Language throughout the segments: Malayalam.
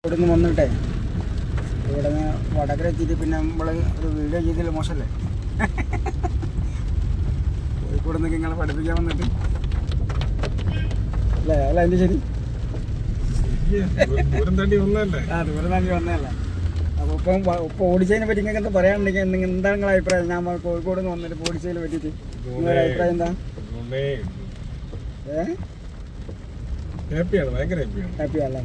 ഇവിടെ നിന്ന് വന്നിട്ടേ ഇവിടെ നിന്ന് വടകര എത്തിയിട്ട് പിന്നെ നമ്മൾ ഒരു വീഡിയോ ചെയ്തില്ല മോശമല്ലേ? കോഴിക്കോട് നിന്നൊക്കെ നിങ്ങളെ പഠിപ്പിക്കാൻ വന്നിട്ട് അല്ലേ? അല്ല അതിൻ്റെ ശരി ദൂരം താണ്ടി വന്നതല്ല. അപ്പോൾ ഇപ്പം ഓടിച്ചതിനെ പറ്റി നിങ്ങൾക്ക് എന്താ പറയാനുണ്ടെങ്കിൽ എന്താണ് നിങ്ങളുടെ അഭിപ്രായം? ഞാൻ കോഴിക്കോട് നിന്ന് വന്നിട്ട് ഓടിച്ചതിനെ പറ്റിയിട്ട് നിങ്ങളുടെ അഭിപ്രായം എന്താ? ഹാപ്പിയല്ലേ?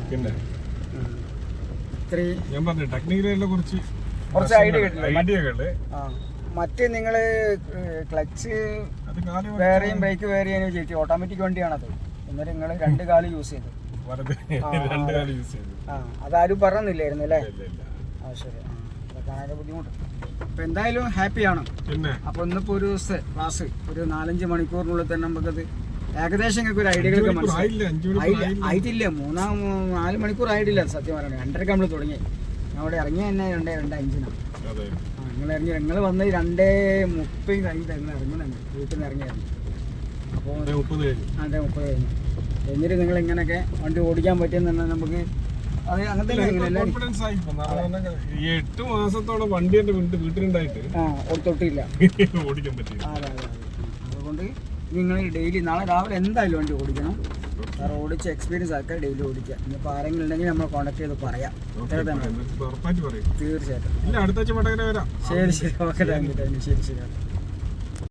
കുറച്ച് ഐഡിയകള്. മറ്റ് നിങ്ങള് ക്ലച്ച് വേറെയും ബ്രേക്ക് വേറെയും ചെയ്തു ഓട്ടോമാറ്റിക് വണ്ടിയാണത്. എന്നിട്ട് നിങ്ങൾ രണ്ട് കാല് യൂസ് ചെയ്തു. അതാരും പറഞ്ഞില്ലായിരുന്നു അല്ലേ? ആ ശരി. അതൊക്കെ ബുദ്ധിമുട്ട്. അപ്പൊ എന്തായാലും ഹാപ്പിയാണ്. അപ്പൊ ഇന്നിപ്പോ ഒരു ദിവസത്തെ ക്ലാസ് ഒരു 4-5 മണിക്കൂറിനുള്ളിൽ തന്നെ നമുക്കത് ഏകദേശം നിങ്ങൾക്ക് ഒരു ഐഡിയകളൊക്കെ ആയിട്ടില്ല. 3-4 മണിക്കൂർ ആയിട്ടില്ല സത്യം പറയണേ. 2:30 നമ്മൾ തുടങ്ങി. അവിടെ ഇറങ്ങിയ തന്നെ 2:05 നിങ്ങൾ വന്ന് 2:30 കഴിഞ്ഞിട്ട് നിങ്ങൾ ഇറങ്ങുന്നുണ്ട്. വീട്ടിൽ നിന്ന് ഇറങ്ങിയായിരുന്നു. അപ്പോൾ 2:30 കഴിഞ്ഞു. എന്നിട്ട് നിങ്ങൾ ഇങ്ങനെയൊക്കെ വണ്ടി ഓടിക്കാൻ പറ്റുന്ന നമുക്ക് അത് അങ്ങനത്തെ 8 മാസത്തോളം വണ്ടി എന്റെ വീട്ടിലുണ്ടായിട്ട് തൊട്ടില്ല. അതെ. അതുകൊണ്ട് നിങ്ങൾ ഡെയിലി നാളെ രാവിലെ എന്തായാലും വണ്ടി ഓടിക്കണം. സാർ ഓടിച്ച് എക്സ്പീരിയൻസ് ആക്കാൻ ഡെയിലി ഓടിക്കുക. ഇനിയിപ്പോൾ ആരെങ്കിലും ഉണ്ടെങ്കിൽ നമ്മൾ കോൺടാക്ട് ചെയ്ത് പറയാം. തീർച്ചയായിട്ടും. ശരി. ഓക്കെ. Thank you. ശരി.